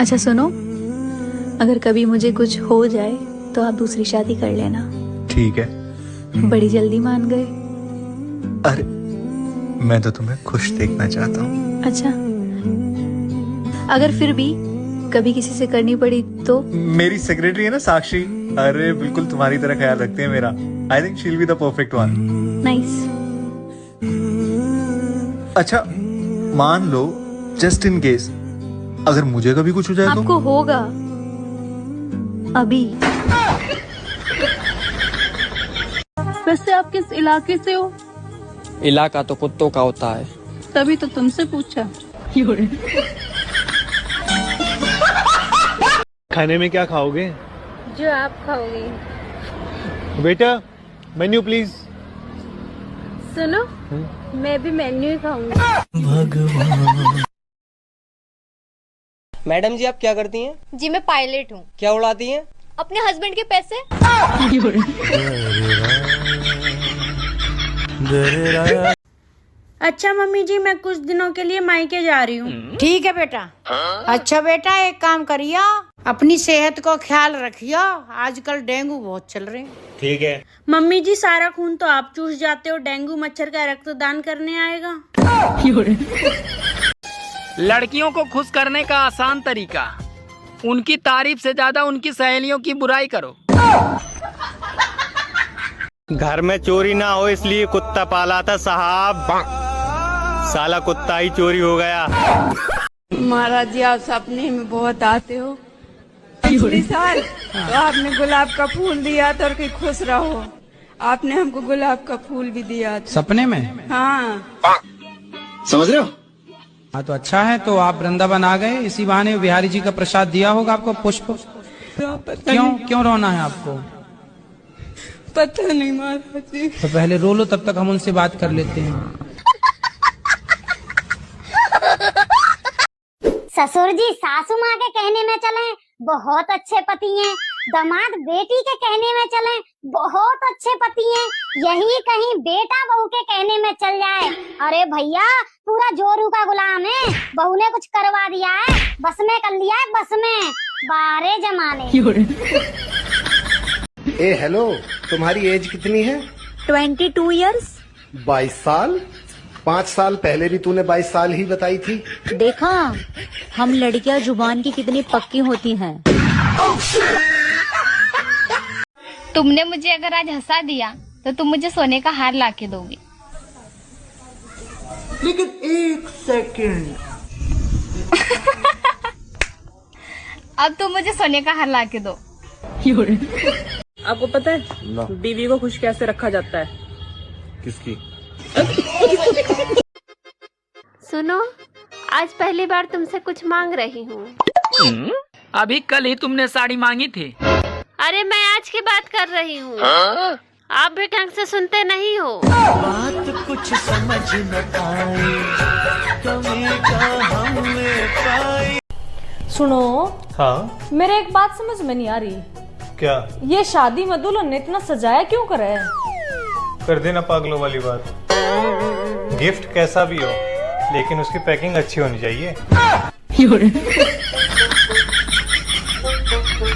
अच्छा सुनो, अगर कभी मुझे कुछ हो जाए तो आप दूसरी शादी कर लेना। ठीक है। बड़ी जल्दी मान गए। अरे मैं तो तुम्हें खुश देखना चाहता हूँ। अच्छा, अगर फिर भी कभी किसी से करनी पड़ी तो? मेरी सेक्रेटरी है ना साक्षी, अरे बिल्कुल तुम्हारी तरह ख्याल रखते हैं मेरा। I think she will be the perfect one. Nice. अच्छा मान लो, जस्ट इन केस अगर मुझे कभी कुछ हो जाए तो? आपको होगा अभी। वैसे आप किस इलाके से हो? इलाका तो कुत्तों का होता है। तभी तो तुमसे पूछा। खाने में क्या खाओगे? जो आप खाओगे। बेटा मेन्यू प्लीज। सुनो, मैं भी मेन्यू ही खाऊंगी। मैडम जी आप क्या करती हैं? जी मैं पायलट हूँ। क्या उड़ाती हैं? अपने हस्बैंड के पैसे। अच्छा मम्मी जी, मैं कुछ दिनों के लिए मायके जा रही हूँ। ठीक है बेटा। अच्छा बेटा, एक काम करियो, अपनी सेहत को ख्याल रखियो, आजकल डेंगू बहुत चल रहे हैं। ठीक है। मम्मी जी, सारा खून तो आप चूस जाते हो, डेंगू मच्छर का रक्तदान करने आएगा? लड़कियों को खुश करने का आसान तरीका, उनकी तारीफ से ज्यादा उनकी सहेलियों की बुराई करो। घर में चोरी ना हो इसलिए कुत्ता पाला था साहब, साला कुत्ता ही चोरी हो गया। महाराज जी, आप सपने में बहुत आते हो। पिछले साल तो आपने गुलाब का फूल दिया था और कि खुश रहो, आपने हमको गुलाब का फूल भी दिया था। सपने में? हाँ। समझ रहे हो? हाँ तो अच्छा है, तो आप वृंदावन आ गए, इसी बहाने बिहारी जी का प्रसाद दिया होगा आपको पुष्प। क्यों रोना है आपको? पता नहीं महाराज जी। तो पहले रो लो, तब तक हम उनसे बात कर लेते हैं। ससुर जी सासू माँ के कहने में चले बहुत अच्छे पति हैं, दामाद बेटी के कहने में चले बहुत अच्छे पति हैं, यही कहीं बेटा बहू के कहने में चल जाए, अरे भैया पूरा जोरू का गुलाम है। बहू ने कुछ करवा दिया है, बस में कर लिया है, बस में। बारे जमाने। ए हेलो, तुम्हारी एज कितनी है? 22 इयर्स। 22 साल? 5 साल पहले भी तूने 22 साल ही बताई थी। देखा हम लड़कियां जुबान की कितनी पक्की होती हैं। तुमने मुझे अगर आज हंसा दिया तो तुम मुझे सोने का हार ला के दोगे। लेकिन एक सेकंड। अब तुम मुझे सोने का हार ला के दो। आपको पता है बीवी को खुश कैसे रखा जाता है? किसकी? सुनो, आज पहली बार तुमसे कुछ मांग रही हूँ। अभी कल ही तुमने साड़ी मांगी थी। अरे मैं आज की बात कर रही हूँ। आप भी ढंग से सुनते नहीं हो। बात कुछ समझ न पाई, कमी का हमने पाई। सुनो, हाँ मेरे एक बात समझ में नहीं आ रही। क्या? ये शादी में दुल्हन ने इतना सजाया क्यों करा है? कर देना पागलों वाली बात। गिफ्ट कैसा भी हो लेकिन उसकी पैकिंग अच्छी होनी चाहिए।